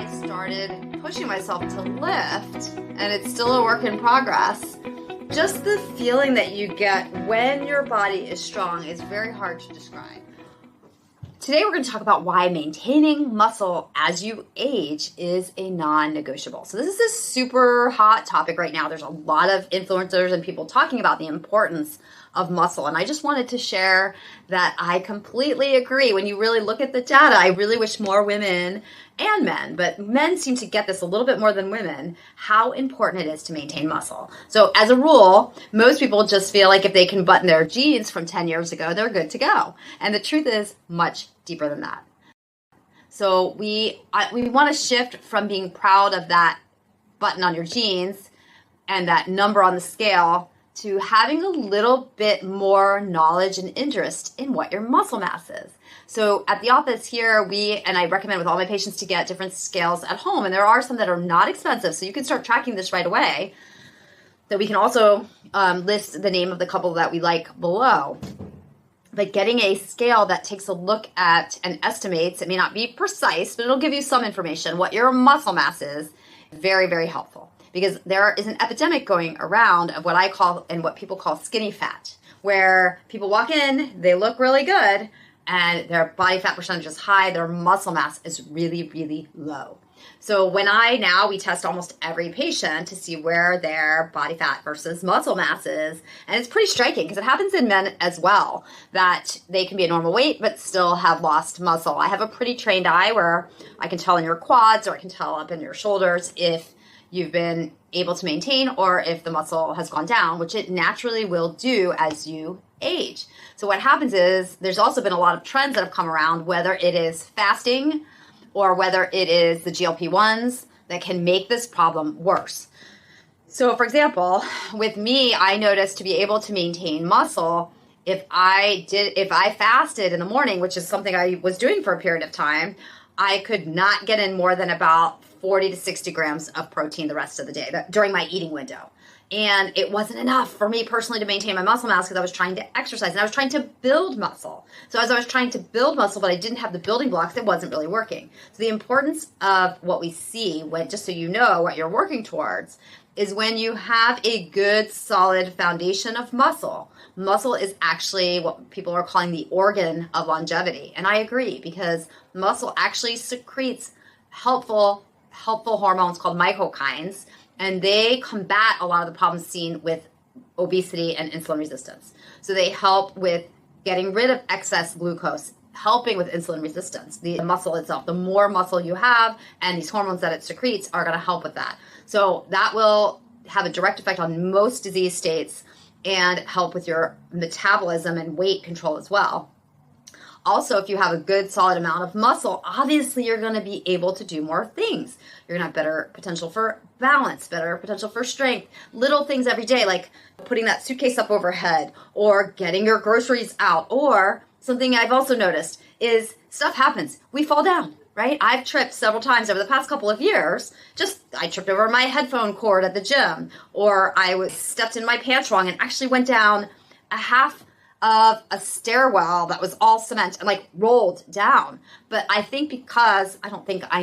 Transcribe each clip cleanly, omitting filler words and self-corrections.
I started pushing myself to lift, and it's still a work in progress, just the feeling that you get when your body is strong is very hard to describe. Today we're going to talk about why maintaining muscle as you age is a non-negotiable. So this is a super hot topic right now. There's a lot of influencers and people talking about the importance of muscle. And I just wanted to share that I completely agree. When you really look at the data, I really wish more women and men, but men seem to get this a little bit more than women, how important it is to maintain muscle. So as a rule, most people just feel like if they can button their jeans from 10 years ago, they're good to go. And the truth is much deeper than that. So we want to shift from being proud of that button on your jeans and that number on the scale to having a little bit more knowledge and interest in what your muscle mass is. So at the office here, and I recommend with all my patients to get different scales at home, and there are some that are not expensive, so you can start tracking this right away. That we can also list the name of the couple that we like below. But getting a scale that takes a look at and estimates, it may not be precise, but it'll give you some information, what your muscle mass is, very, very helpful. Because there is an epidemic going around of what I call and what people call skinny fat, where people walk in, they look really good, and their body fat percentage is high, their muscle mass is really, really low. So we test almost every patient to see where their body fat versus muscle mass is. And it's pretty striking because it happens in men as well, that they can be a normal weight but still have lost muscle. I have a pretty trained eye where I can tell in your quads or I can tell up in your shoulders if you've been able to maintain or if the muscle has gone down, which it naturally will do as you age. So what happens is there's also been a lot of trends that have come around, whether it is fasting or whether it is the GLP-1s that can make this problem worse. So for example, with me, I noticed to be able to maintain muscle, if I fasted in the morning, which is something I was doing for a period of time, I could not get in more than about 40 to 60 grams of protein the rest of the day during my eating window. And it wasn't enough for me personally to maintain my muscle mass because I was trying to exercise and I was trying to build muscle. So as I was trying to build muscle, but I didn't have the building blocks, it wasn't really working. So the importance of what we see, just so you know what you're working towards, is when you have a good, solid foundation of muscle. Muscle is actually what people are calling the organ of longevity. And I agree, because muscle actually secretes helpful hormones called myokines, and they combat a lot of the problems seen with obesity and insulin resistance. So they help with getting rid of excess glucose, helping with insulin resistance. The muscle itself, the more muscle you have and these hormones that it secretes are going to help with that. So that will have a direct effect on most disease states and help with your metabolism and weight control as well. Also, if you have a good solid amount of muscle, obviously you're going to be able to do more things. You're going to have better potential for balance, better potential for strength, little things every day like putting that suitcase up overhead or getting your groceries out. Or something I've also noticed is stuff happens. We fall down, right? I've tripped several times over the past couple of years. I tripped over my headphone cord at the gym, or I stepped in my pants wrong and actually went down a half of a stairwell that was all cement and rolled down. But I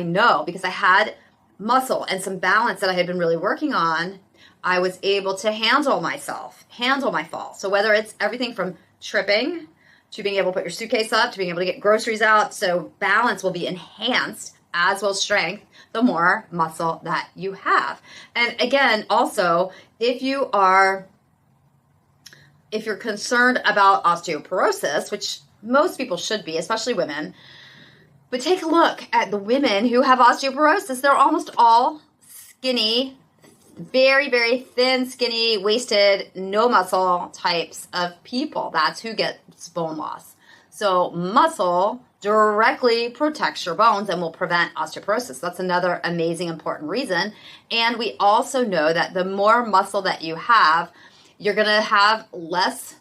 know because I had muscle and some balance that I had been really working on, I was able to handle my fall. So whether it's everything from tripping to being able to put your suitcase up to being able to get groceries out, so balance will be enhanced as well as strength, the more muscle that you have. And again, also, if you're concerned about osteoporosis, which most people should be, especially women, but take a look at the women who have osteoporosis. They're almost all skinny, very, very thin, skinny, wasted, no muscle types of people. That's who gets bone loss. So muscle directly protects your bones and will prevent osteoporosis. That's another amazing, important reason. And we also know that the more muscle that you have, you're going to have less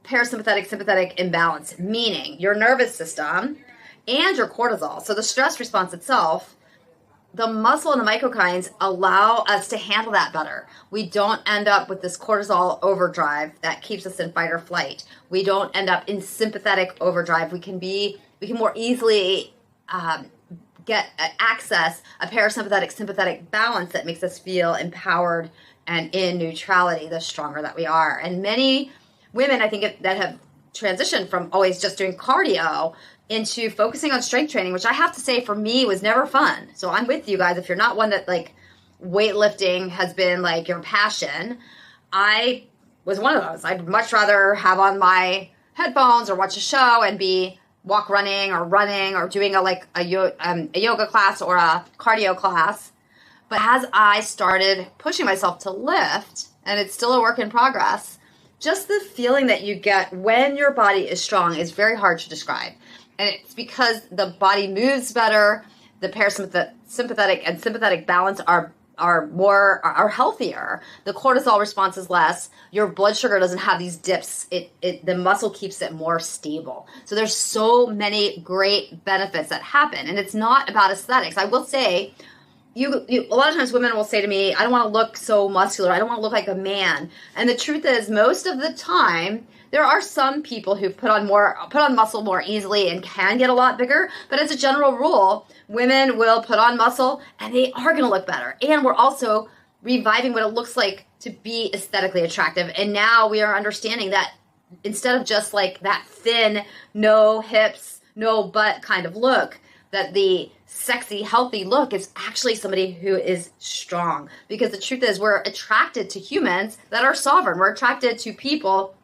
parasympathetic-sympathetic imbalance, meaning your nervous system and your cortisol. So the stress response itself, the muscle and the myokines allow us to handle that better. We don't end up with this cortisol overdrive that keeps us in fight or flight. We don't end up in sympathetic overdrive. We can more easily get access a parasympathetic sympathetic balance that makes us feel empowered and in neutrality, the stronger that we are. And many women, I think, that have transitioned from always just doing cardio into focusing on strength training, which I have to say for me was never fun. So I'm with you guys. If you're not one that like weightlifting has been like your passion, I was one of those. I'd much rather have on my headphones or watch a show and be running or doing a yoga class or a cardio class. But as I started pushing myself to lift, and it's still a work in progress, just the feeling that you get when your body is strong is very hard to describe. And it's because the body moves better, the parasympathetic and sympathetic balance are healthier. The cortisol response is less. Your blood sugar doesn't have these dips. The muscle keeps it more stable. So there's so many great benefits that happen. And it's not about aesthetics. I will say, a lot of times women will say to me, I don't want to look so muscular. I don't want to look like a man. And the truth is, most of the time, there are some people who put on muscle more easily and can get a lot bigger. But as a general rule, women will put on muscle and they are going to look better. And we're also reviving what it looks like to be aesthetically attractive. And now we are understanding that instead of just like that thin, no hips, no butt kind of look, that the sexy, healthy look is actually somebody who is strong. Because the truth is, we're attracted to humans that are sovereign. We're attracted to people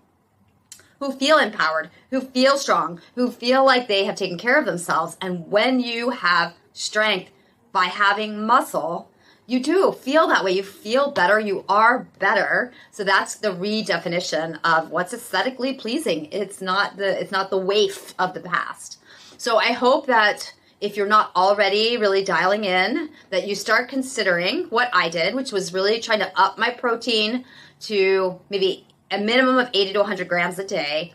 who feel empowered, who feel strong, who feel like they have taken care of themselves. And when you have strength by having muscle, you do feel that way. You feel better. You are better. So that's the redefinition of what's aesthetically pleasing. It's not the waif of the past. So I hope that if you're not already really dialing in, that you start considering what I did, which was really trying to up my protein to maybe a minimum of 80 to 100 grams a day,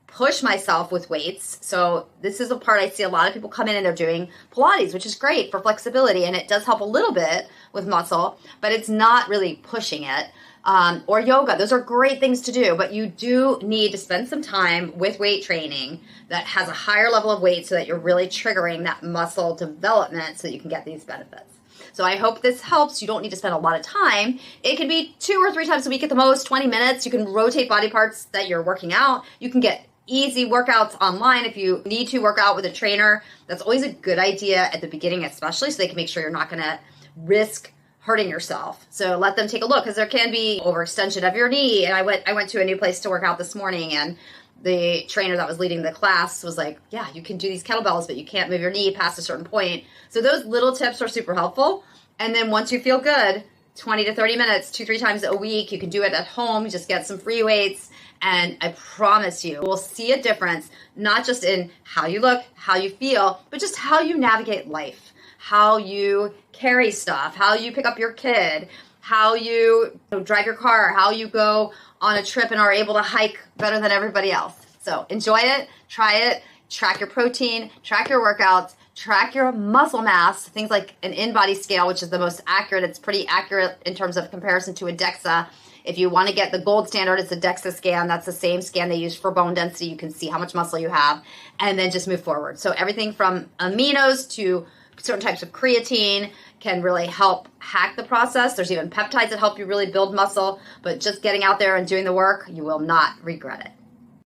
push myself with weights. So this is a part I see a lot of people come in and they're doing Pilates, which is great for flexibility, and it does help a little bit with muscle, but it's not really pushing it. Or yoga. Those are great things to do, but you do need to spend some time with weight training that has a higher level of weight so that you're really triggering that muscle development so that you can get these benefits. So I hope this helps. You don't need to spend a lot of time. It can be 2 or 3 times a week at the most, 20 minutes. You can rotate body parts that you're working out. You can get easy workouts online if you need to work out with a trainer. That's always a good idea at the beginning, especially so they can make sure you're not going to risk hurting yourself. So let them take a look, because there can be overextension of your knee. And I went to a new place to work out this morning, and the trainer that was leading the class was like, yeah, you can do these kettlebells, but you can't move your knee past a certain point. So those little tips are super helpful. And then once you feel good, 20 to 30 minutes, 2-3 times a week, you can do it at home. Just get some free weights. And I promise you, we'll see a difference, not just in how you look, how you feel, but just how you navigate life, how you carry stuff, how you pick up your kid, how you drive your car, how you go on a trip and are able to hike better than everybody else. So enjoy it, try it, track your protein, track your workouts, track your muscle mass, things like an InBody scale, which is the most accurate. It's pretty accurate in terms of comparison to a DEXA. If you want to get the gold standard, it's a DEXA scan. That's the same scan they use for bone density. You can see how much muscle you have, and then just move forward. So everything from aminos to certain types of creatine can really help hack the process. There's even peptides that help you really build muscle, but just getting out there and doing the work, you will not regret it.